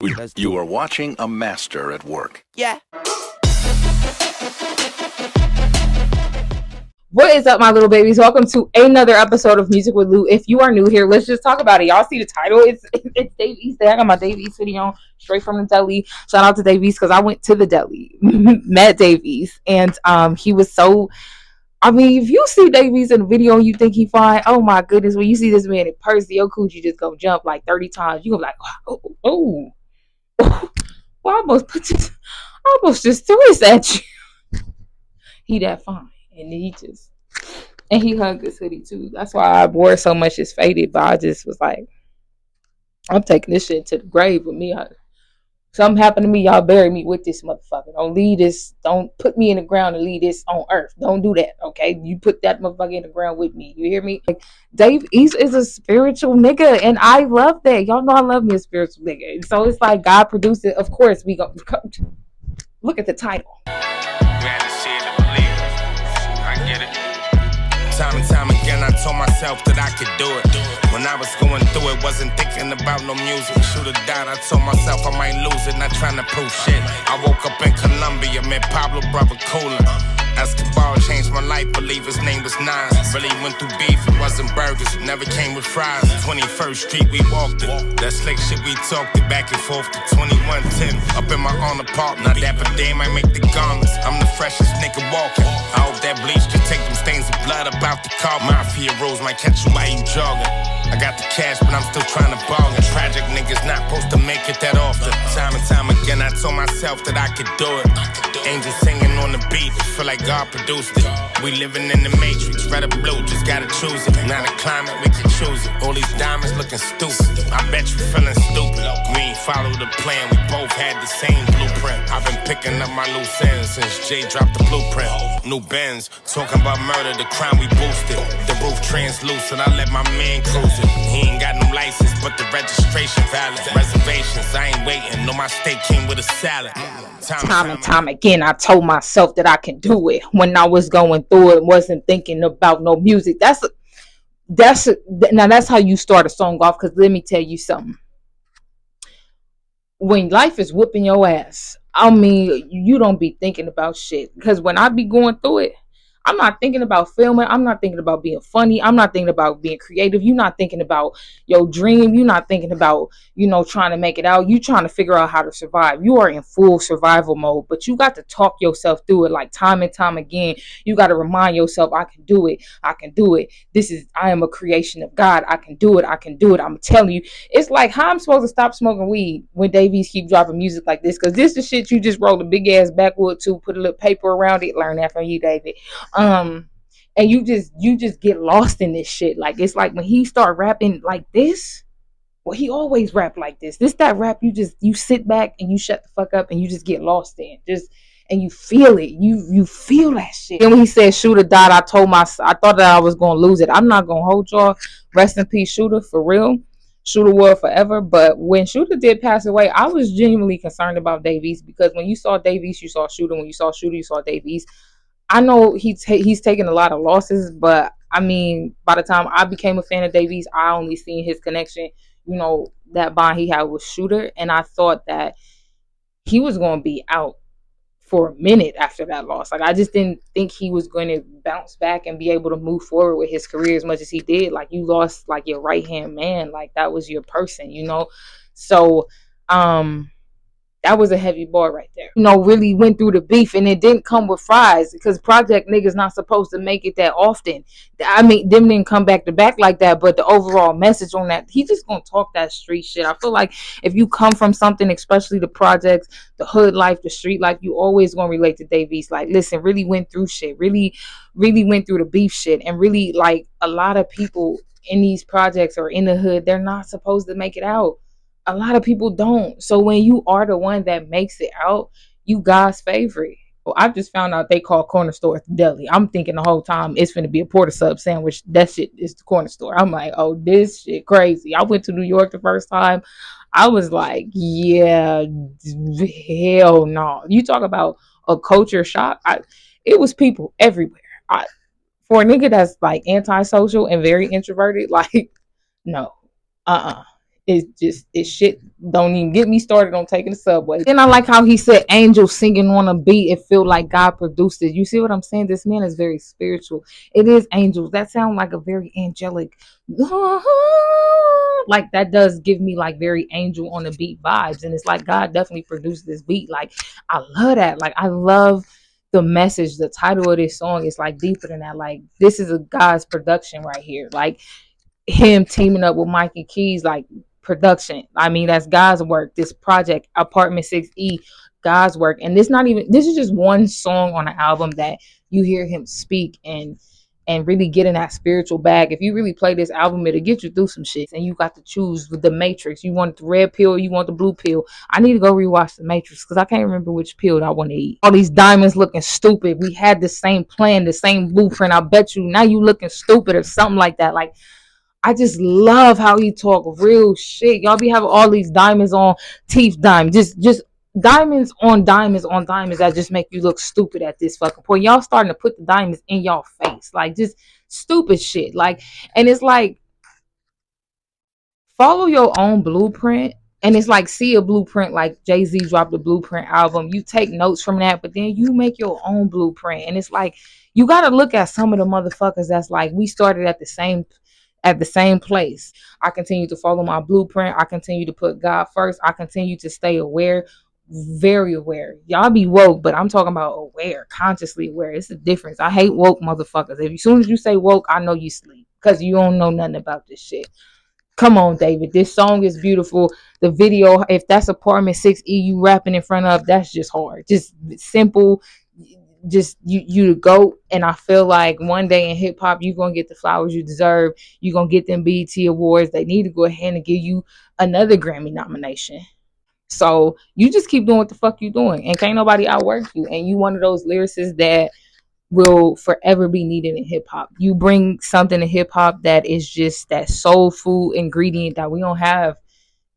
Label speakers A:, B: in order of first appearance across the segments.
A: You are watching a master at work.
B: Yeah.
C: What is up, my little babies? Welcome to another episode of Music with Lou. If you are new here, let's just talk about it. Y'all see the title? It's Dave East Day. I got my Dave East hoodie on straight from the deli. Shout out to Dave East because I went to the deli, met Dave East, and he was so. I mean, if you see Dave East in the video and you think he fine, oh my goodness, when you see this man in person, your coochie just go jump like 30 times. You gonna be like, oh. Well, I almost just threw this at you. He that fine. And he hugged this hoodie too. That's why I wore so much. It's faded, but I just was like, I'm taking this shit to the grave with me. Something happened to me, y'all bury me with this motherfucker. Don't leave this. Don't put me in the ground and leave this on earth. Don't do that, okay? You put that motherfucker in the ground with me. You hear me? Like, Dave East is a spiritual nigga, and I love that. Y'all know I love me a spiritual nigga. And so it's like God produced it. Of course, we go look at the title.
D: Time and time again, I told myself that I could do it. When I was going through it, wasn't thinking about no music. Should've died, I told myself I might lose it, not trying to prove shit. I woke up in Colombia, met Pablo Brother Cooler. Escobar changed my life, believe his name was Nas. Really went through beef, it wasn't burgers, it never came with fries. 21st Street, we walked it. That slick shit, we talked it back and forth to 2110. Up in my own apartment, not that but damn, I make the garments. I'm the freshest nigga walking. I hope that bleach can take them stains of blood about the car. Mafia rules might catch you while you jogging. I got the cash, but I'm still trying to bargain. Tragic niggas not supposed to make it that often. Time and time again, I told myself that I could do it. Angels singing on the beat, feel like God produced it. We living in the matrix, red or blue, just gotta choose it. Now the climate, we can choose it. All these diamonds looking stupid. I bet you feeling stupid. We ain't follow the plan, we both had the same blueprint. I've been picking up my loose ends since Jay dropped the blueprint. New Benz, talking about murder, the crime we boosted. The roof translucent, I let my man cruise it. He ain't got no license, but the registration valid. Reservations, I ain't waiting, no, my steak came with a salad.
C: Time and time again, I told myself that I can do it. When I was going through it, wasn't thinking about no music. Now that's how you start a song off. Because let me tell you something. When life is whooping your ass, I mean, you don't be thinking about shit. Because when I be going through it, I'm not thinking about filming. I'm not thinking about being funny. I'm not thinking about being creative. You're not thinking about your dream. You're not thinking about, trying to make it out. You trying to figure out how to survive. You are in full survival mode, but you got to talk yourself through it like time and time again. You got to remind yourself, I can do it. I can do it. I am a creation of God. I can do it. I can do it. I'm telling you, it's like how I'm supposed to stop smoking weed when Davies keep dropping music like this. Cause this is shit you just roll a big ass backwood to, put a little paper around it. Learn that from you, David. And you just get lost in this shit. Like, it's like when he start rapping like this, well, he always rap like this. That rap, you sit back and you shut the fuck up and you just get lost in. And you feel it. You feel that shit. And when he said Shooter died, I thought that I was gonna lose it. I'm not gonna hold y'all. Rest in peace, Shooter, for real. Shooter will forever. But when Shooter did pass away, I was genuinely concerned about Dave East, because when you saw Dave East, you saw Shooter. When you saw Shooter, you saw Dave East. I know he's taken a lot of losses, but I mean, by the time I became a fan of Dave East, I only seen his connection, that bond he had with Shooter, and I thought that he was going to be out for a minute after that loss. Like, I just didn't think he was going to bounce back and be able to move forward with his career as much as he did. Like, you lost like your right hand man, like that was your person, So, that was a heavy bar right there. Really went through the beef, and it didn't come with fries, because Project niggas not supposed to make it that often. I mean, them didn't come back to back like that, but the overall message on that, he just gonna talk that street shit. I feel like if you come from something, especially the projects, the hood life, the street life, you always gonna relate to Dave East. Like, listen, really went through shit, really went through the beef shit, and really, like, a lot of people in these projects or in the hood, they're not supposed to make it out. A lot of people don't. So when you are the one that makes it out, you God's favorite. Well, I just found out they call corner store at the deli. I'm thinking the whole time it's finna be a porter sub sandwich. That shit is the corner store. I'm like, oh, this shit crazy. I went to New York the first time. I was like, yeah, hell no. You talk about a culture shock. It was people everywhere. For a nigga that's like antisocial and very introverted, like, no, it's shit. Don't even get me started on taking the subway. Then I like how he said angel singing on a beat. It feel like God produced it. You see what I'm saying? This man is very spiritual. It is angels. That sound like a very angelic, like that does give me like very angel on the beat vibes. And it's like God definitely produced this beat. Like I love that. Like I love the message. The title of this song is like deeper than that. Like this is a God's production right here. Like him teaming up with Mikey Keys, like production. I mean, that's God's work. This project, Apartment 6E, God's work. And this is just one song on the album that you hear him speak and really get in that spiritual bag. If you really play this album, it'll get you through some shit. And you got to choose with the Matrix. You want the red pill or you want the blue pill. I need to go rewatch the Matrix because I can't remember which pill I want to eat. All these diamonds looking stupid. We had the same plan, the same blueprint. I bet you now you looking stupid or something like that. Like I just love how he talk real shit. Y'all be having all these diamonds on teeth, just diamonds on diamonds on diamonds that just make you look stupid at this fucking point. Y'all starting to put the diamonds in y'all face, like just stupid shit. Like, and it's like follow your own blueprint. And it's like see a blueprint, like Jay-Z dropped the Blueprint album. You take notes from that, but then you make your own blueprint. And it's like you gotta look at some of the motherfuckers that's like we started at the same place. I continue to follow my blueprint. I continue to put God first. I continue to stay aware, very aware. Y'all be woke, but I'm talking about aware, consciously aware. It's a difference. I hate woke motherfuckers. If as soon as you say woke, I know you sleep because you don't know nothing about this shit. Come on, David. This song is beautiful. The video, if that's Apartment 6E you rapping in front of, that's just hard. Just simple. Just you to go. And I feel like one day in hip hop you're gonna get the flowers you deserve. You're gonna get them BET awards. They need to go ahead and give you another Grammy nomination. So you just keep doing what the fuck you doing, and can't nobody outwork you. And you one of those lyricists that will forever be needed in hip hop. You bring something to hip hop that is just that soul food ingredient that we don't have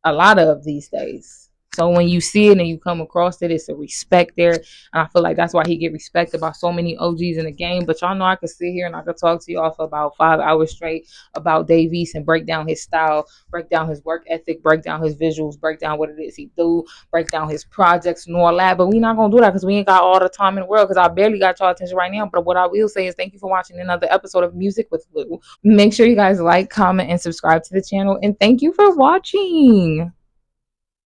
C: a lot of these days. So when you see it and you come across it, it's a respect there. And I feel like that's why he get respected by so many OGs in the game. But y'all know I could sit here and I could talk to y'all for about 5 hours straight about Dave East and break down his style, break down his work ethic, break down his visuals, break down what it is he do, break down his projects and all that. But we not going to do that because we ain't got all the time in the world because I barely got y'all attention right now. But what I will say is thank you for watching another episode of Music with Lou. Make sure you guys like, comment, and subscribe to the channel. And thank you for watching.